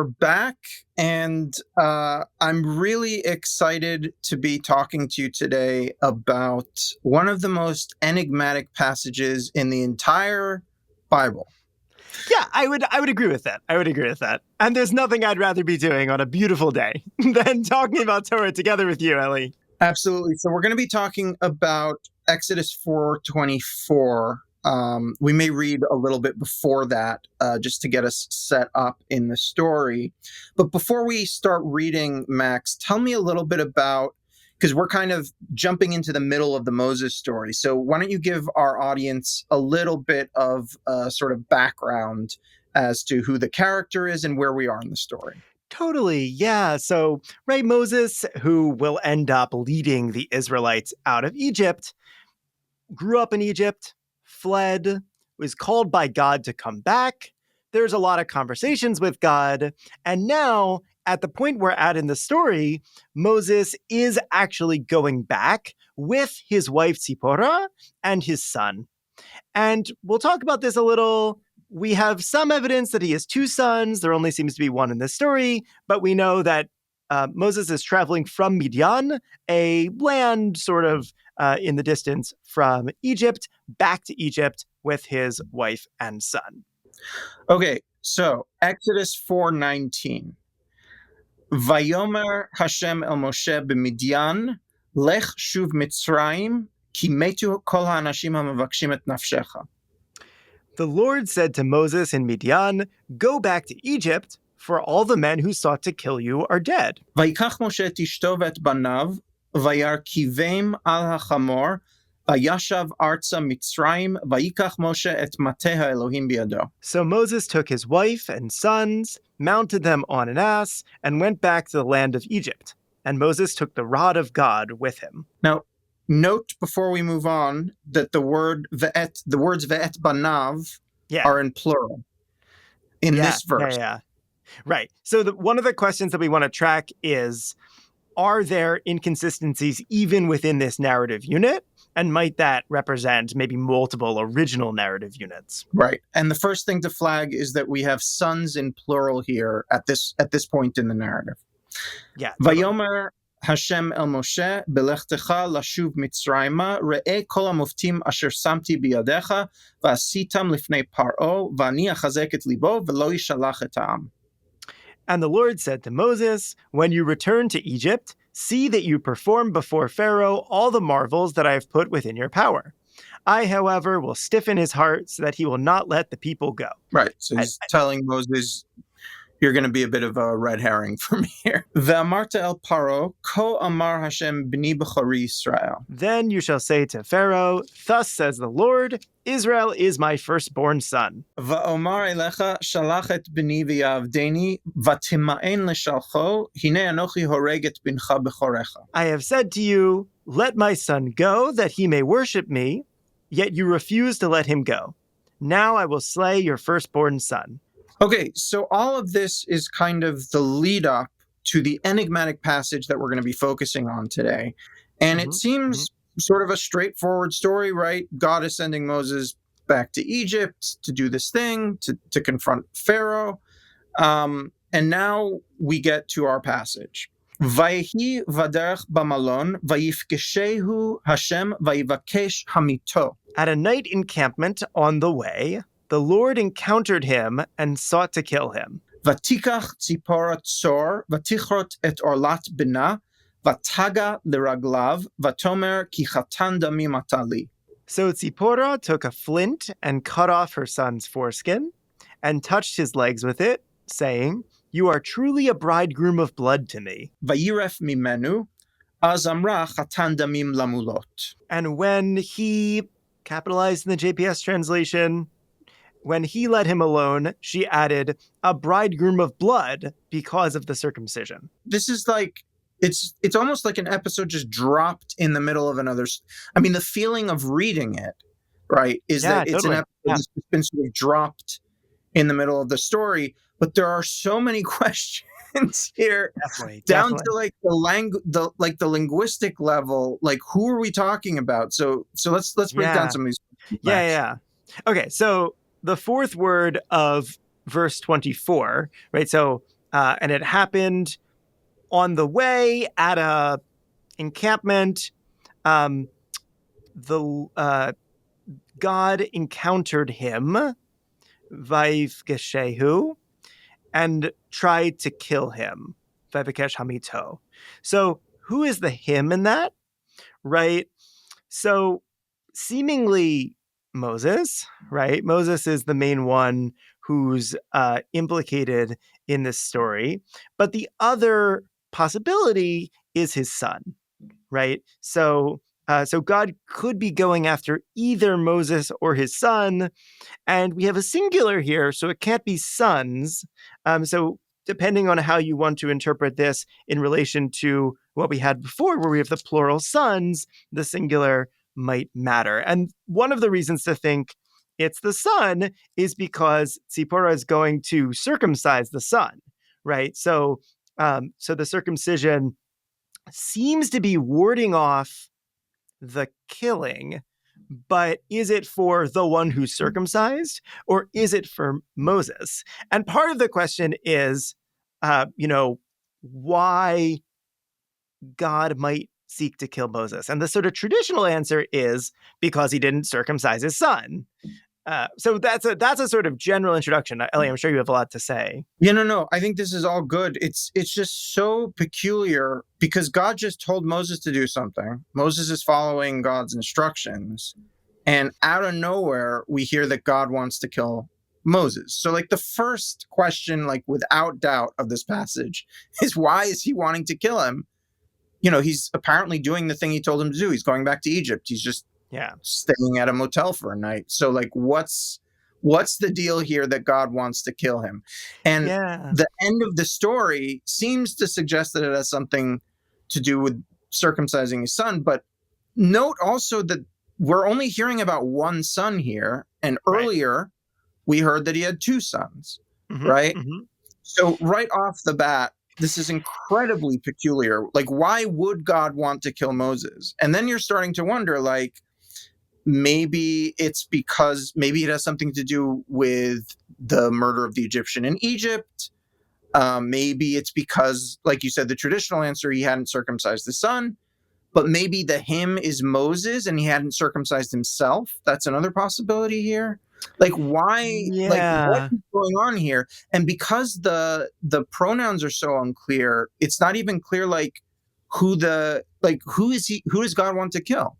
back, and I'm really excited to be talking to you today about one of the most enigmatic passages in the entire Bible. Yeah, I would agree with that. I would agree with that. And there's nothing I'd rather be doing on a beautiful day than talking about Torah together with you, Ellie. Absolutely. So we're going to be talking about Exodus 4:24. We may read a little bit before that just to get us set up in the story. But before we start reading, Max, tell me a little bit about, because we're kind of jumping into the middle of the Moses story. So why don't you give our audience a little bit of sort of background as to who the character is and where we are in the story? Totally, yeah. So, right, Moses, who will end up leading the Israelites out of Egypt, grew up in Egypt, fled, was called by God to come back. There's a lot of conversations with God. And now, at the point we're at in the story, Moses is actually going back with his wife Zipporah and his son. And we'll talk about this a little. We have some evidence that he has two sons. There only seems to be one in this story, but we know that Moses is traveling from Midian, a land sort of in the distance from Egypt, back to Egypt with his wife and son. Okay, so Exodus 4:19. Vayomer Hashem el Moshe b'Midian, lech shuv Mitzrayim, ki metu kol ha'anashim ha'mevakshim et nafshecha. The Lord said to Moses in Midian, "Go back to Egypt, for all the men who sought to kill you are dead." Vayikach Moshe et ishto ve'et banav, vayarkiveim al hachamor, vayashav arza Mitzrayim, vayikach Moshe et mateh ha'Elohim biyado. So Moses took his wife and sons, mounted them on an ass, and went back to the land of Egypt. And Moses took the rod of God with him. Now, note before we move on that the words ve'et banav are in plural in this verse. Yeah. Right. So one of the questions that we want to track is, are there inconsistencies even within this narrative unit? And might that represent maybe multiple original narrative units? Right. And the first thing to flag is that we have sons in plural here at this point in the narrative. Yeah. Vayomer Hashem el Moshe belechtecha lashuv Mitzrayma re'eh kol hamuftim asher samti biyadecha va'asitam lifnei Paro va'ani achazek et libo ve'lo yishalach et ha'am. And the Lord said to Moses, "When you return to Egypt, see that you perform before Pharaoh all the marvels that I have put within your power. I, however, will stiffen his heart so that he will not let the people go." Right. So he's telling Moses, you're going to be a bit of a red herring for me here. Ve'amarta el Paro, ko amar Hashem b'ni b'chori Yisrael. Then you shall say to Pharaoh, "Thus says the Lord, Israel is my firstborn son." Va'omar elecha shalach et b'ni v'yavdeni v'tima'en l'shalcho hine anochi horeg et bincha b'chorecha. I have said to you, "Let my son go, that he may worship me," yet you refuse to let him go. Now I will slay your firstborn son. Okay, so all of this is kind of the lead up to the enigmatic passage that we're going to be focusing on today. And it seems sort of a straightforward story, right? God is sending Moses back to Egypt to do this thing, to confront Pharaoh. And now we get to our passage. Vayehi vaderech bamalon, vayifkeshehu Hashem vayivakesh hamito. At a night encampment on the way, the Lord encountered him and sought to kill him. Vatikach tzipora tzor, vatichrot et orlat bina, vataga leraglav, vatomer ki chatan damim atali. So Tzipporah took a flint and cut off her son's foreskin and touched his legs with it, saying, "You are truly a bridegroom of blood to me." Vayiref mimenu, az amra chatan damim lamulot. And when he, capitalized in the JPS translation, when he let him alone, she added, "a bridegroom of blood because of the circumcision." This is like, it's almost like an episode just dropped in the middle of another. I mean, the feeling of reading it, right, is that it's an episode that's been sort of dropped in the middle of the story. But there are so many questions here, down to like the linguistic level. Like, who are we talking about? So let's break down some of these. Yeah. Okay, so the fourth word of verse 24, right? So and it happened on the way at a encampment. Um, the God encountered him, Vaivgeshehu, and tried to kill him, Vaivikesh Hamito. So who is the him in that, right? So seemingly Moses, right? Moses is the main one who's implicated in this story, but the other possibility is his son, right? So God could be going after either Moses or his son, and we have a singular here, so it can't be sons. So depending on how you want to interpret this in relation to what we had before, where we have the plural sons, the singular might matter. And one of the reasons to think it's the son is because Tzipora is going to circumcise the son, right? So the circumcision seems to be warding off the killing, but is it for the one who's circumcised or is it for Moses? And part of the question is, why God might seek to kill Moses. And the sort of traditional answer is because he didn't circumcise his son. So that's a sort of general introduction. Ellie, I'm sure you have a lot to say. Yeah, no. I think this is all good. It's just so peculiar because God just told Moses to do something. Moses is following God's instructions. And out of nowhere, we hear that God wants to kill Moses. So like the first question, like without doubt of this passage is why is he wanting to kill him? He's apparently doing the thing he told him to do. He's going back to Egypt. He's just staying at a motel for a night. So like what's the deal here that God wants to kill him? And the end of the story seems to suggest that it has something to do with circumcising his son. But note also that we're only hearing about one son here. And earlier we heard that he had two sons, right? Mm-hmm. So right off the bat, this is incredibly peculiar. Like, why would God want to kill Moses? And then you're starting to wonder, like, maybe it's because maybe it has something to do with the murder of the Egyptian in Egypt. Maybe it's because, like you said, the traditional answer, he hadn't circumcised the son. But maybe the him is Moses and he hadn't circumcised himself. That's another possibility here. Like, why? Like, what is going on here? And because the pronouns are so unclear, it's not even clear who does God want to kill?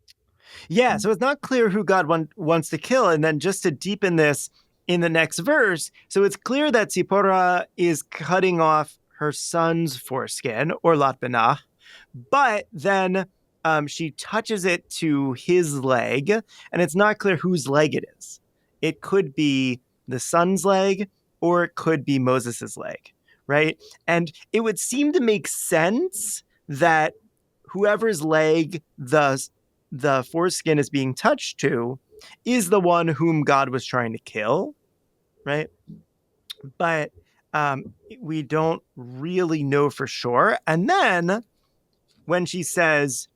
Yeah, so it's not clear who God wants to kill. And then just to deepen this in the next verse, so it's clear that Tzipora is cutting off her son's foreskin, or lat benah, but then she touches it to his leg, and it's not clear whose leg it is. It could be the son's leg, or it could be Moses's leg, right? And it would seem to make sense that whoever's leg the foreskin is being touched to is the one whom God was trying to kill, right? But we don't really know for sure. And then when she says,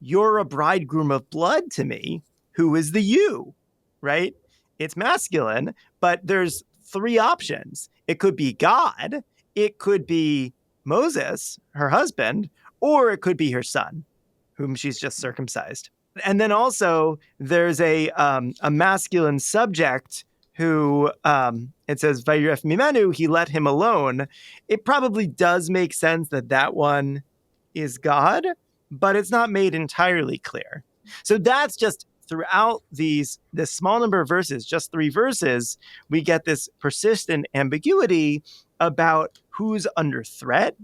"You're a bridegroom of blood to me," who is the you, right? It's masculine, but there's three options. It could be God, it could be Moses, her husband, or it could be her son, whom she's just circumcised. And then also there's a masculine subject who it says Vayref Mimenu, he let him alone. It probably does make sense that one is God, but it's not made entirely clear. So that's just throughout this small number of verses, just 3 verses, we get this persistent ambiguity about who's under threat.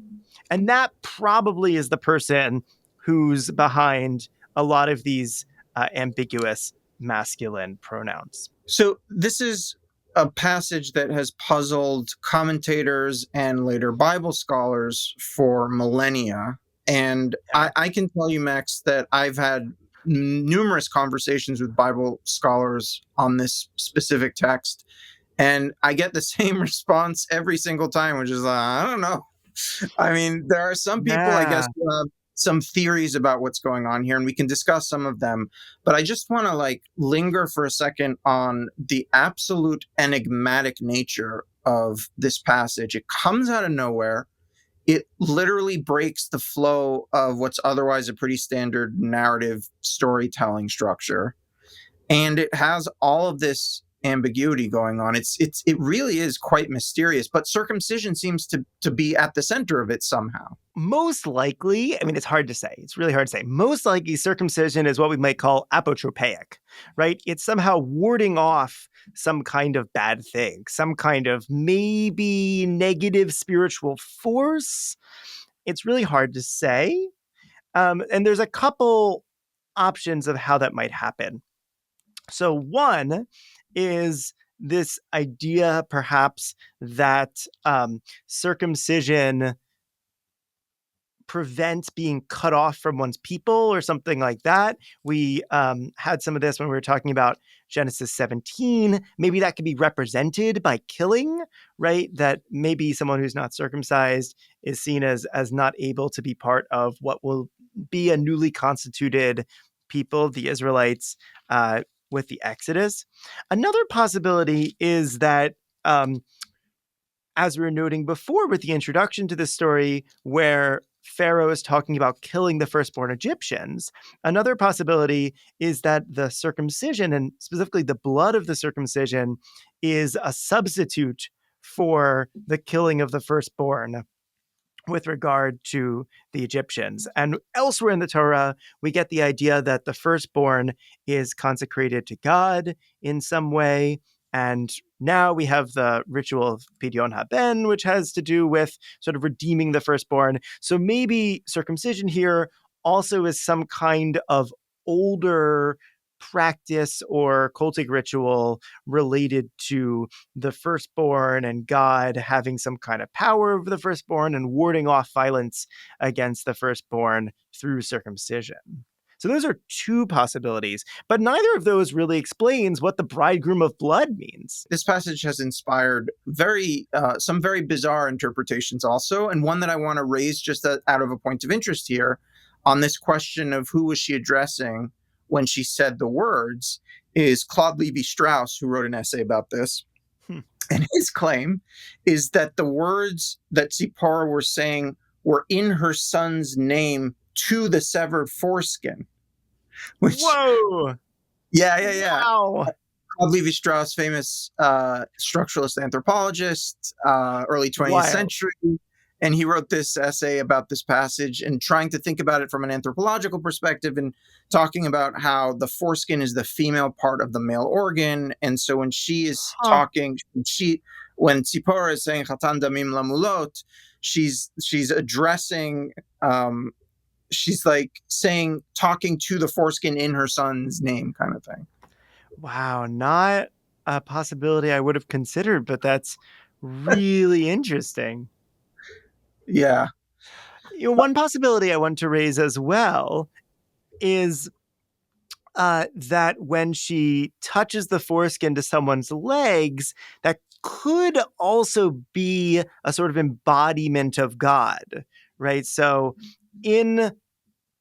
And that probably is the person who's behind a lot of these ambiguous masculine pronouns. So this is a passage that has puzzled commentators and later Bible scholars for millennia. And I can tell you, Max, that I've had numerous conversations with Bible scholars on this specific text, and I get the same response every single time, which is, I don't know. I mean, there are some people, I guess, who have some theories about what's going on here, and we can discuss some of them. But I just want to like linger for a second on the absolute enigmatic nature of this passage. It comes out of nowhere. It literally breaks the flow of what's otherwise a pretty standard narrative storytelling structure. And it has all of this ambiguity going on. It really is quite mysterious, but circumcision seems to be at the center of it somehow. Most likely, I mean, it's hard to say. It's really hard to say. Most likely, circumcision is what we might call apotropaic, right? It's somehow warding off some kind of bad thing, some kind of maybe negative spiritual force. It's really hard to say. And there's a couple options of how that might happen. So, one is this idea, perhaps, that circumcision prevents being cut off from one's people or something like that. We had some of this when we were talking about Genesis 17. Maybe that could be represented by killing, right? That maybe someone who's not circumcised is seen as not able to be part of what will be a newly constituted people, the Israelites, with the Exodus. Another possibility is that, as we were noting before with the introduction to this story, where Pharaoh is talking about killing the firstborn Egyptians, another possibility is that the circumcision, and specifically the blood of the circumcision, is a substitute for the killing of the firstborn with regard to the Egyptians. And elsewhere in the Torah, we get the idea that the firstborn is consecrated to God in some way. And now we have the ritual of Pidyon Haben, which has to do with sort of redeeming the firstborn. So maybe circumcision here also is some kind of older practice or cultic ritual related to the firstborn and God having some kind of power over the firstborn and warding off violence against the firstborn through circumcision. So those are two possibilities, but neither of those really explains what the bridegroom of blood means. This passage has inspired some very bizarre interpretations also, and one that I want to raise just out of a point of interest here on this question of who was she addressing when she said the words is Claude Lévi-Strauss, who wrote an essay about this. And his claim is that the words that Zipporah were saying were in her son's name to the severed foreskin. Which, whoa! Yeah. Wow. Claude Lévi-Strauss, famous structuralist anthropologist, early 20th century. And he wrote this essay about this passage and trying to think about it from an anthropological perspective and talking about how the foreskin is the female part of the male organ. And so when she is talking, when Tzipporah is saying Chatan Damim Lamulot, she's addressing, she's like saying, talking to the foreskin in her son's name kind of thing. Wow, not a possibility I would have considered, but that's really interesting. Yeah. One possibility I want to raise as well is that when she touches the foreskin to someone's legs, that could also be a sort of embodiment of God, right? So in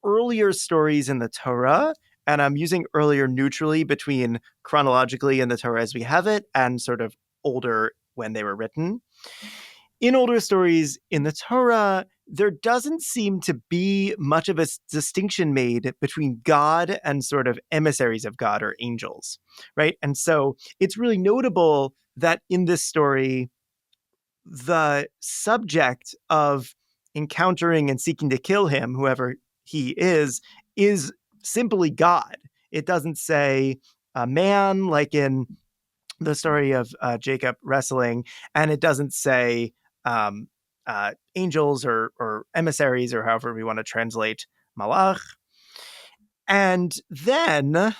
earlier stories in the Torah, and I'm using earlier neutrally between chronologically in the Torah as we have it and sort of older when they were written. In older stories in the Torah, there doesn't seem to be much of a distinction made between God and sort of emissaries of God or angels, right? And so it's really notable that in this story, the subject of encountering and seeking to kill him, whoever he is simply God. It doesn't say a man like in the story of Jacob wrestling, and it doesn't say angels or emissaries or however we want to translate malach. And then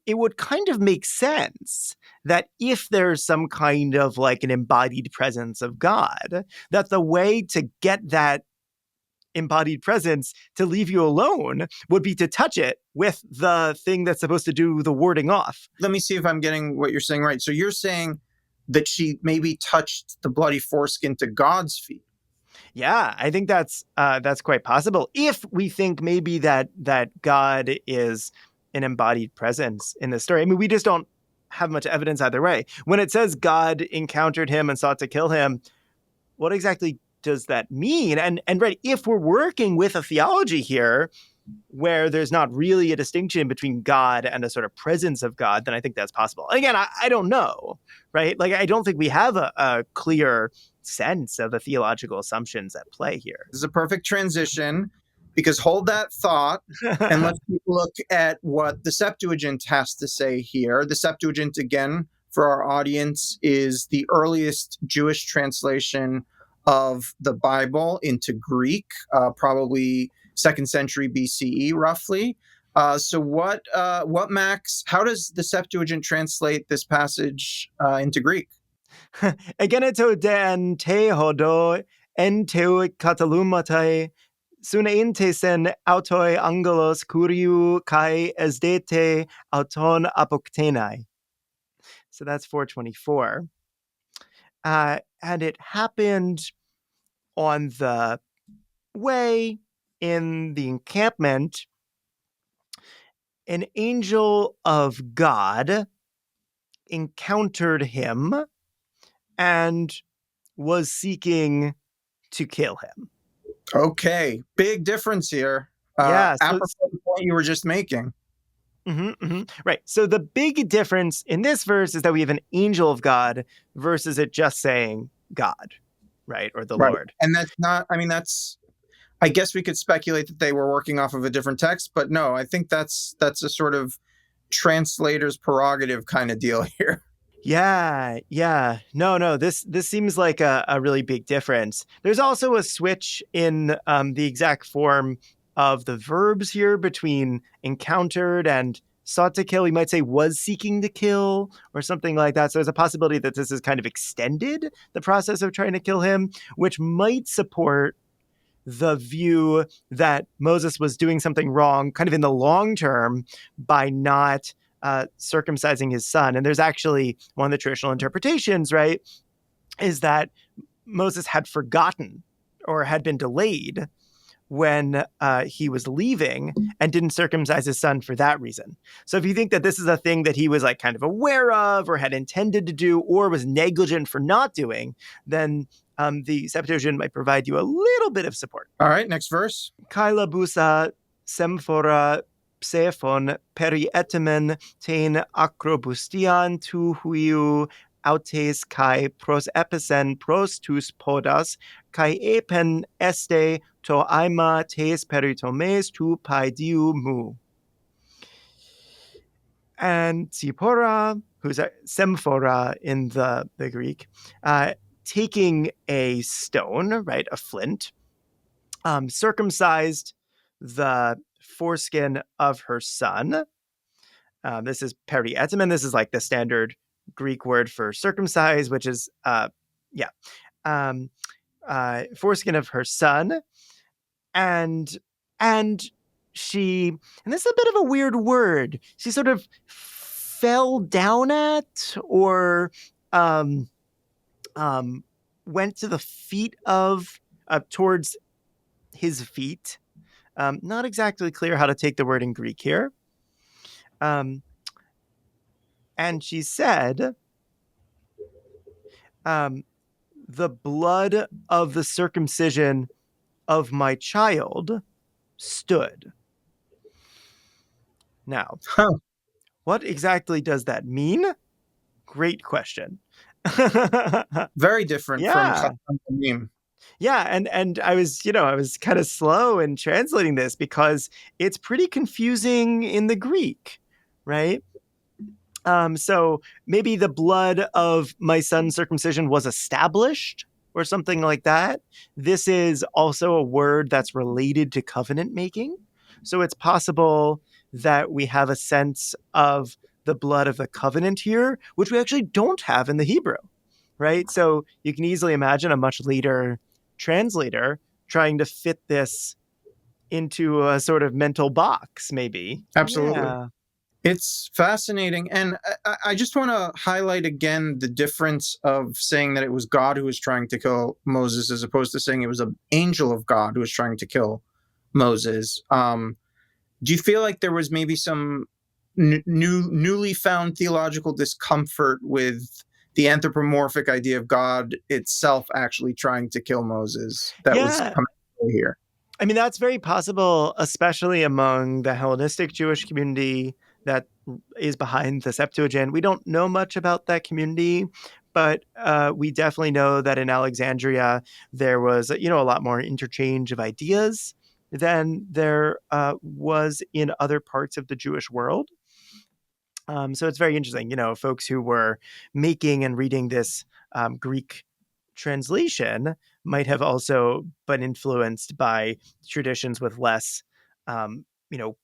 it would kind of make sense that if there's some kind of like an embodied presence of God, that the way to get that embodied presence to leave you alone would be to touch it with the thing that's supposed to do the warding off. Let me see if I'm getting what you're saying right. So you're saying that she maybe touched the bloody foreskin to God's feet. Yeah, I think that's quite possible. If we think maybe that God is an embodied presence in this story. I mean, we just don't have much evidence either way. When it says God encountered him and sought to kill him, what exactly does that mean? And right, if we're working with a theology here where there's not really a distinction between God and a sort of presence of God, then I think that's possible. Again, I don't know, right? Like, I don't think we have a clear sense of the theological assumptions at play here. This is a perfect transition because hold that thought and let's take a look at what the Septuagint has to say here. The Septuagint, again, for our audience, is the earliest Jewish translation of the Bible into Greek, probably 2nd century BCE, roughly. So what, Max, how does the Septuagint translate this passage into Greek? Egeneto den te hodo en teu catalumatai suneinte sen autoi angelos curiu kai esdete auton apoktenai. So that's 424. And it happened on the way in the encampment. An angel of God encountered him and was seeking to kill him. Okay, big difference here. Yeah. Apropos the point you were just making. Right. So the big difference in this verse is that we have an angel of God versus it just saying God, right? Or the Right. Lord. And that's not, I mean, I guess we could speculate that they were working off of a different text, but no, I think that's a sort of translator's prerogative kind of deal here. Yeah. No. This seems like a really big difference. There's also a switch in the exact form of the verbs here between encountered and sought to kill. We might say was seeking to kill or something like that. So there's a possibility that this is kind of extended the process of trying to kill him, which might support the view that Moses was doing something wrong kind of in the long term by not circumcising his son. And there's actually one of the traditional interpretations, right, is that Moses had forgotten or had been delayed when he was leaving and didn't circumcise his son for that reason. So if you think that this is a thing that he was like kind of aware of or had intended to do or was negligent for not doing, then the Septuagint might provide you a little bit of support. All right, next verse. Kaila busa semphora psephon peri etemen tein acrobustian tu huiu autes kai pros episen pros tus podas kai epen este to aima tes peritomes tu paidiu mu. And Zipporah, who's a semphora in the Greek, taking a stone, right, a flint, circumcised the foreskin of her son. This is perietimen. This is like the standard Greek word for circumcise, which is, foreskin of her son. And she, and this is a bit of a weird word. She sort of fell down at or went to the feet of, towards his feet. Not exactly clear how to take the word in Greek here. And she said, the blood of the circumcision of my child stood. Now, what exactly does that mean? Great question. Very different from meme. Yeah, and I was kind of slow in translating this because it's pretty confusing in the Greek, right? So maybe the blood of my son's circumcision was established or something like that. This is also a word that's related to covenant making. So it's possible that we have a sense of the blood of the covenant here, which we actually don't have in the Hebrew, right? So you can easily imagine a much later translator trying to fit this into a sort of mental box, maybe. Absolutely. Yeah. It's fascinating. And I just want to highlight again the difference of saying that it was God who was trying to kill Moses as opposed to saying it was an angel of God who was trying to kill Moses. Do you feel like there was maybe some newly found theological discomfort with the anthropomorphic idea of God itself actually trying to kill Moses that was Yeah. coming here? I mean, that's very possible, especially among the Hellenistic Jewish community that is behind the Septuagint. We don't know much about that community, but we definitely know that in Alexandria there was, a lot more interchange of ideas than there was in other parts of the Jewish world. So it's very interesting, folks who were making and reading this Greek translation might have also been influenced by traditions with less, um, you know,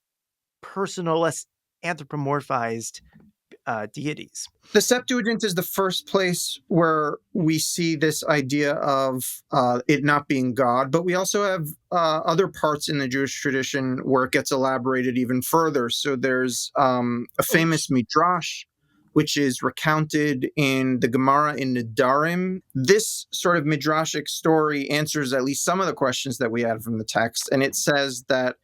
personal, less anthropomorphized deities. The Septuagint is the first place where we see this idea of it not being God, but we also have other parts in the Jewish tradition where it gets elaborated even further. So there's a famous midrash, which is recounted in the Gemara in Nedarim. This sort of midrashic story answers at least some of the questions that we had from the text, and it says that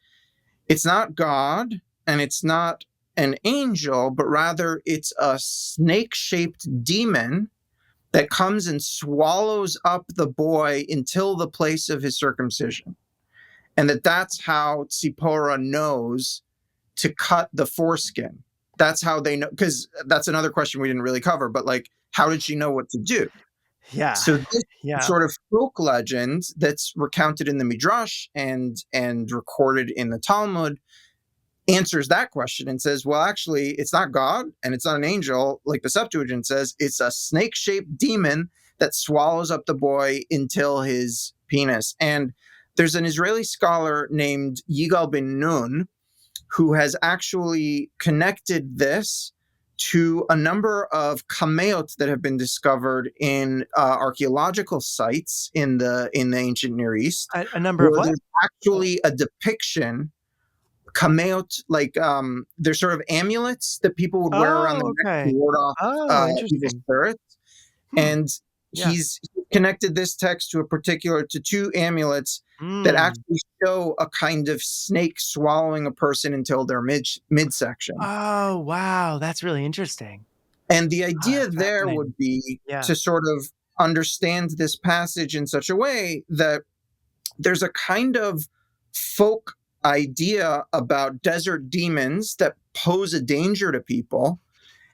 it's not God and it's not an angel, but rather it's a snake-shaped demon that comes and swallows up the boy until the place of his circumcision. And that's how Tzipporah knows to cut the foreskin. That's how they know, because that's another question we didn't really cover, but like, how did she know what to do? Yeah. So this Yeah. sort of folk legend that's recounted in the Midrash and recorded in the Talmud answers that question and says, well, actually, it's not God and it's not an angel, like the Septuagint says. It's a snake-shaped demon that swallows up the boy until his penis. And there's an Israeli scholar named Yigal Ben Nun who has actually connected this to a number of kameot that have been discovered in archaeological sites in the ancient Near East, A number of where what? there's actually a depiction kameot, like they're sort of amulets that people would wear around their Oh, neck to okay. ward off Oh, evil interesting. spirits. Hmm. And Yeah. he's connected this text to two amulets that Mm. actually show a kind of snake swallowing a person until their midsection. Oh, wow. That's really interesting. And the Oh, idea that's there fascinating. would be Yeah. to sort of understand this passage in such a way that there's a kind of folk idea about desert demons that pose a danger to people,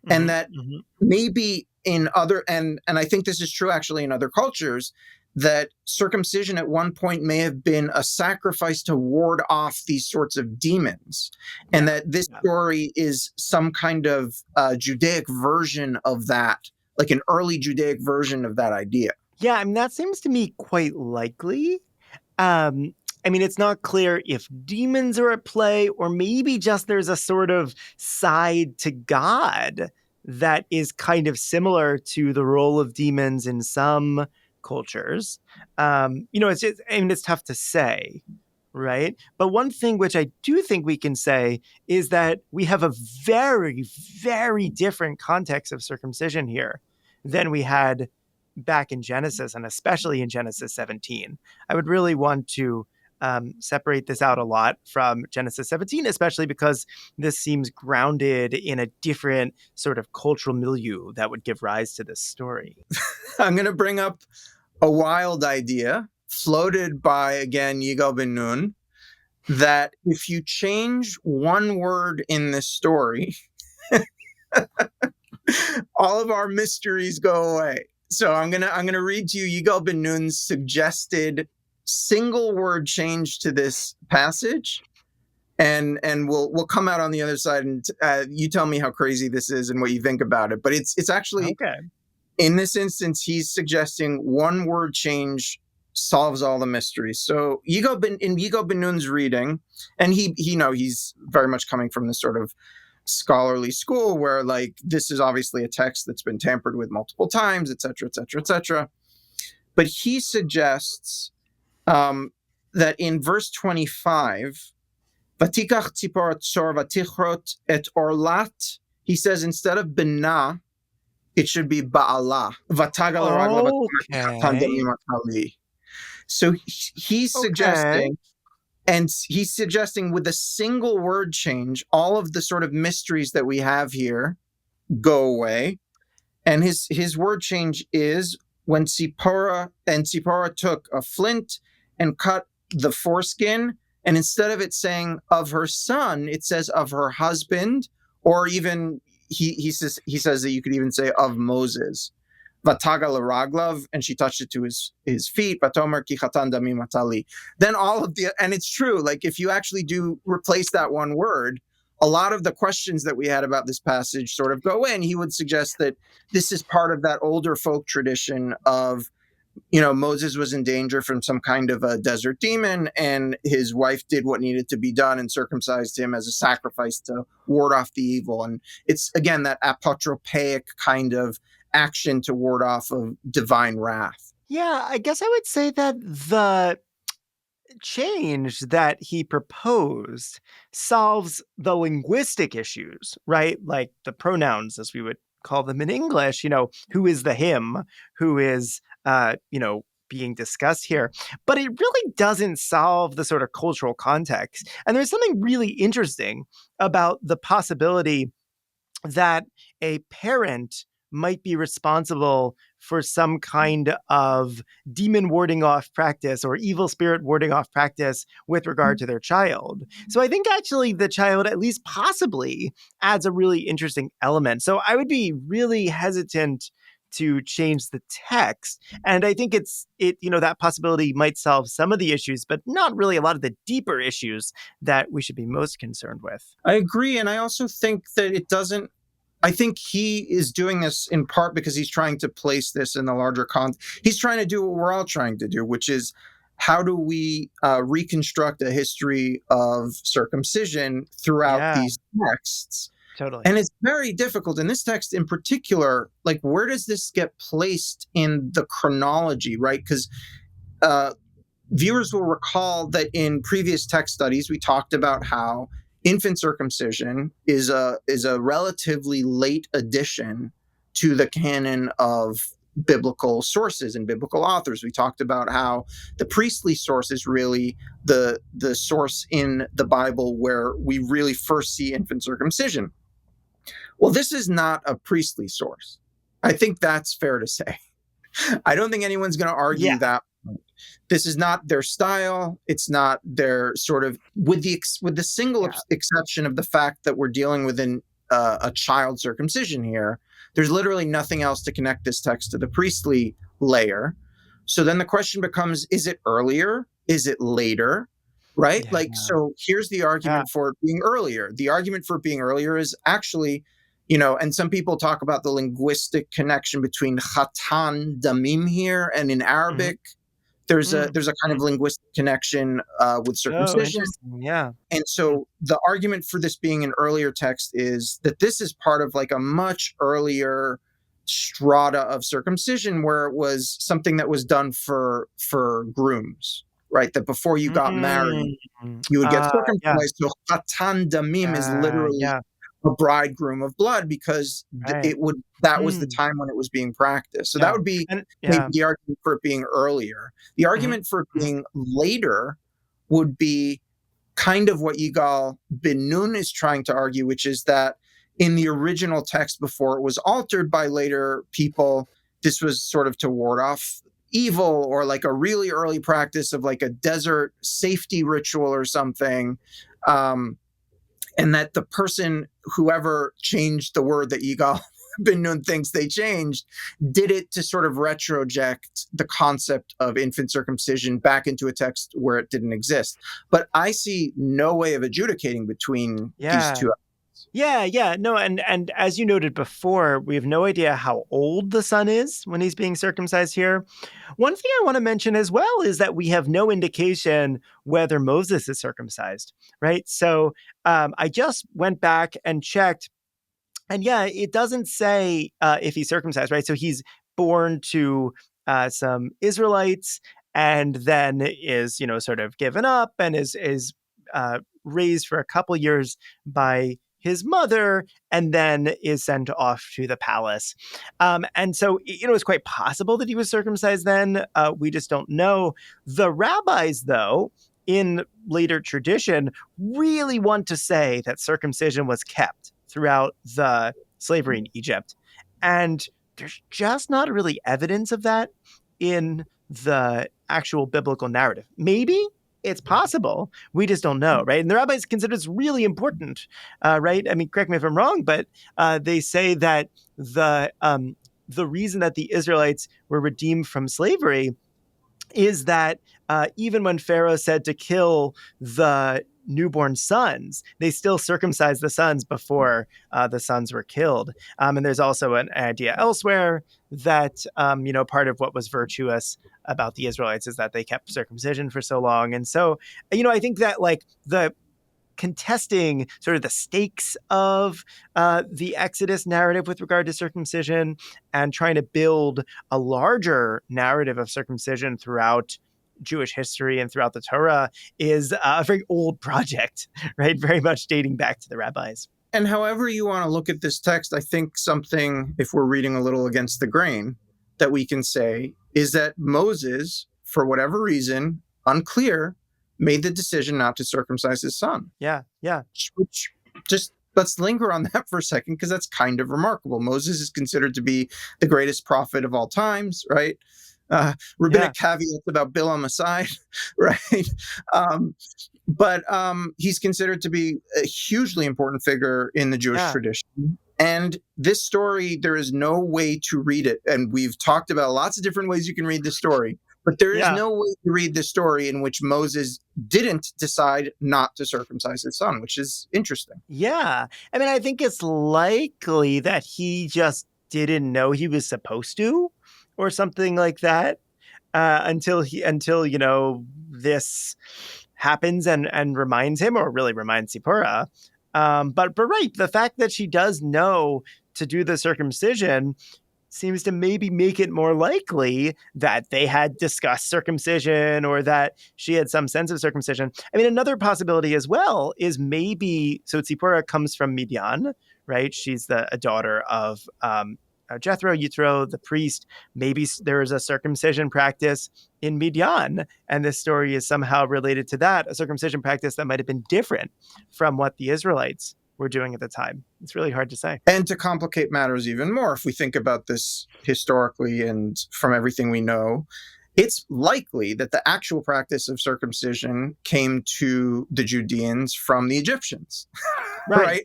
and Hmm. that Hmm. maybe in other and I think this is true actually in other cultures, that circumcision at one point may have been a sacrifice to ward off these sorts of demons, and Yeah. that this Yeah. story is some kind of Judaic version of that, like an early Judaic version of that idea. Yeah. I mean, that seems to me quite likely. Um, I mean, it's not clear if demons are at play or maybe just there's a sort of side to God that is kind of similar to the role of demons in some cultures. It's just, I mean, it's tough to say, right? But one thing which I do think we can say is that we have a very, very different context of circumcision here than we had back in Genesis, and especially in Genesis 17. I would really want to separate this out a lot from Genesis 17, especially because this seems grounded in a different sort of cultural milieu that would give rise to this story. I'm going to bring up a wild idea floated by, again, Yigal Ben Nun, that if you change one word in this story, all of our mysteries go away. So I'm gonna read to you Yigal Ben Nun's suggested single word change to this passage, and we'll come out on the other side, and you tell me how crazy this is and what you think about it. But it's actually, Okay. in this instance, he's suggesting one word change solves all the mysteries. So Yigal Ben Nun's reading, and he's very much coming from this sort of scholarly school where, like, this is obviously a text that's been tampered with multiple times, et cetera, et cetera, et cetera. But he suggests that in verse 25, Vatikach tzipor tzor vatichrot et orlat. He says instead of bina, it should be ba'ala. Vatagal ragla Okay. v'tamar. So he's Okay. suggesting, and he's suggesting with a single word change, all of the sort of mysteries that we have here go away. And his word change is when Tzipora took a flint and cut the foreskin, and instead of it saying of her son, it says of her husband, or even he says that you could even say of Moses. Vataga laraglav, and she touched it to his feet. Vatomer ki chatan dami matali. Then all of the, and it's true. Like if you actually do replace that one word, a lot of the questions that we had about this passage sort of go in. He would suggest that this is part of that older folk tradition of, Moses was in danger from some kind of a desert demon, and his wife did what needed to be done and circumcised him as a sacrifice to ward off the evil. And it's, again, that apotropaic kind of action to ward off of divine wrath. Yeah, I guess I would say that the change that he proposed solves the linguistic issues, right? Like the pronouns, as we would call them in English, who is the him, who is, being discussed here. But it really doesn't solve the sort of cultural context. And there's something really interesting about the possibility that a parent might be responsible for some kind of demon warding off practice or evil spirit warding off practice with regard to their child. So I think actually the child, at least possibly, adds a really interesting element. So I would be really hesitant to change the text. And I think that possibility might solve some of the issues, but not really a lot of the deeper issues that we should be most concerned with. I agree. And I also think that it doesn't, I think he is doing this in part because he's trying to place this in the larger context. He's trying to do what we're all trying to do, which is how do we reconstruct a history of circumcision throughout these texts? Totally. And it's very difficult. In this text in particular, like where does this get placed in the chronology, right? Because viewers will recall that in previous text studies, we talked about how infant circumcision is a relatively late addition to the canon of biblical sources and biblical authors. We talked about how the priestly source is really the source in the Bible where we really first see infant circumcision. Well, this is not a priestly source. I think that's fair to say. I don't think anyone's going to argue that. This is not their style. It's not their sort of, with the single exception of the fact that we're dealing with a child circumcision here. There's literally nothing else to connect this text to the priestly layer. So then the question becomes: is it earlier? Is it later? Right? Yeah. So here's the argument for it being earlier. The argument for it being earlier is actually, and some people talk about the linguistic connection between chatan damim here, and in Arabic. There's a kind of linguistic connection with circumcision. Yeah. And so the argument for this being an earlier text is that this is part of like a much earlier strata of circumcision where it was something that was done for grooms, right? That before you got married, you would get circumcised. So chatan damim is literally a bridegroom of blood because that was the time when it was being practiced. So that would be maybe the argument for it being earlier. The argument for it being later would be kind of what Yigal bin Nun is trying to argue, which is that in the original text before it was altered by later people, this was sort of to ward off evil or like a really early practice of like a desert safety ritual or something. And that the person, whoever changed the word that Yigal bin Nun thinks they changed, did it to sort of retroject the concept of infant circumcision back into a text where it didn't exist. But I see no way of adjudicating between these two. No, and as you noted before, we have no idea how old the son is when he's being circumcised here. One thing I want to mention as well is that we have no indication whether Moses is circumcised, right? So I just went back and checked, and it doesn't say if he's circumcised, right? So he's born to some Israelites and then is, sort of given up and is raised for a couple years by his mother, and then is sent off to the palace. And so, it's quite possible that he was circumcised then. We just don't know. The rabbis, though, in later tradition, really want to say that circumcision was kept throughout the slavery in Egypt. And there's just not really evidence of that in the actual biblical narrative. Maybe it's possible. We just don't know, right? And the rabbis consider this really important, right? I mean, correct me if I'm wrong, but they say that the reason that the Israelites were redeemed from slavery is that even when Pharaoh said to kill the newborn sons, they still circumcised the sons before the sons were killed. And there's also an idea elsewhere that, part of what was virtuous about the Israelites is that they kept circumcision for so long. And so, I think that like the contesting sort of the stakes of the Exodus narrative with regard to circumcision and trying to build a larger narrative of circumcision throughout Jewish history and throughout the Torah is a very old project, right? Very much dating back to the rabbis. And however you want to look at this text, I think something, if we're reading a little against the grain, that we can say is that Moses, for whatever reason, unclear, made the decision not to circumcise his son. Yeah. Which just let's linger on that for a second, because that's kind of remarkable. Moses is considered to be the greatest prophet of all times, right? Rabbinic caveats about Bilam aside, right? But he's considered to be a hugely important figure in the Jewish tradition. And this story, there is no way to read it. And we've talked about lots of different ways you can read this story. But there is no way to read this story in which Moses didn't decide not to circumcise his son, which is interesting. Yeah. I mean, I think it's likely that he just didn't know he was supposed to or something like that until this happens and reminds him, or really reminds Zipporah. But right, the fact that she does know to do the circumcision seems to maybe make it more likely that they had discussed circumcision or that she had some sense of circumcision. I mean, another possibility as well is maybe, so Zipporah comes from Midian, right? She's a daughter of Jethro, Yitro, the priest. Maybe there is a circumcision practice in Midian, and this story is somehow related to that, a circumcision practice that might have been different from what the Israelites were doing at the time. It's really hard to say. And to complicate matters even more, if we think about this historically and from everything we know, it's likely that the actual practice of circumcision came to the Judeans from the Egyptians. Right.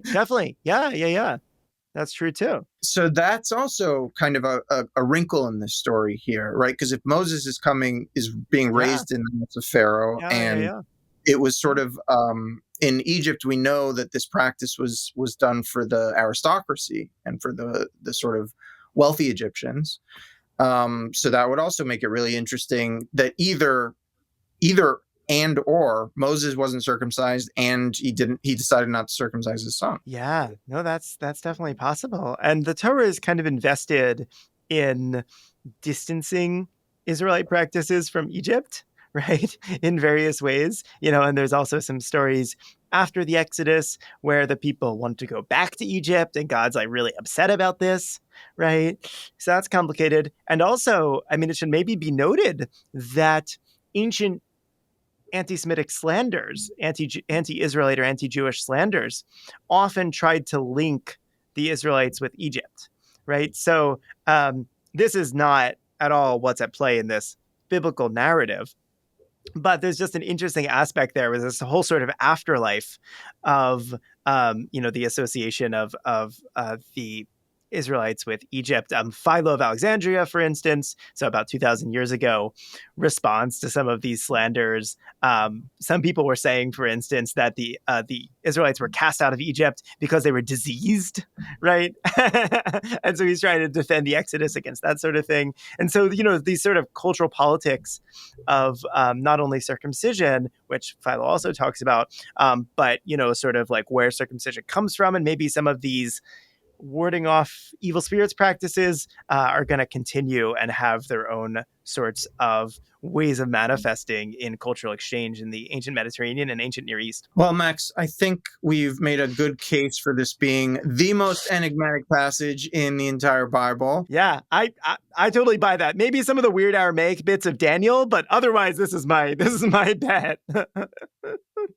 Definitely. Yeah. That's true too. So that's also kind of a wrinkle in this story here, right? Because if Moses is being raised in the house of Pharaoh, it was sort of in Egypt, we know that this practice was done for the aristocracy and for the sort of wealthy Egyptians. So that would also make it really interesting that either and or Moses wasn't circumcised and he decided not to circumcise his son. Yeah, no, that's definitely possible. And the Torah is kind of invested in distancing Israelite practices from Egypt, right? In various ways, and there's also some stories after the Exodus where the people want to go back to Egypt and God's like really upset about this, right? So that's complicated. And also, I mean, it should maybe be noted that ancient anti-Semitic slanders, anti-Israelite or anti-Jewish slanders often tried to link the Israelites with Egypt, right? So this is not at all what's at play in this biblical narrative. But there's just an interesting aspect there with this whole sort of afterlife of, the association of the Israelites with Egypt. Philo of Alexandria, for instance, so about 2,000 years ago, responds to some of these slanders. Some people were saying, for instance, that the Israelites were cast out of Egypt because they were diseased, right? And so he's trying to defend the Exodus against that sort of thing. And so, these sort of cultural politics of not only circumcision, which Philo also talks about, but, sort of like where circumcision comes from, and maybe some of these warding off evil spirits practices are going to continue and have their own sorts of ways of manifesting in cultural exchange in the ancient Mediterranean and ancient Near East. Well, Max, I think we've made a good case for this being the most enigmatic passage in the entire Bible. Yeah, I totally buy that. Maybe some of the weird Aramaic bits of Daniel, but otherwise this is my bet.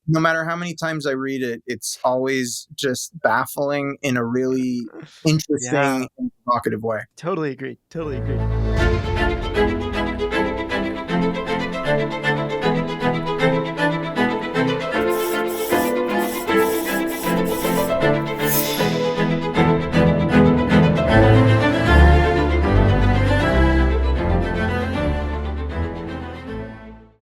No matter how many times I read it, it's always just baffling in a really interesting and provocative way. Totally agree.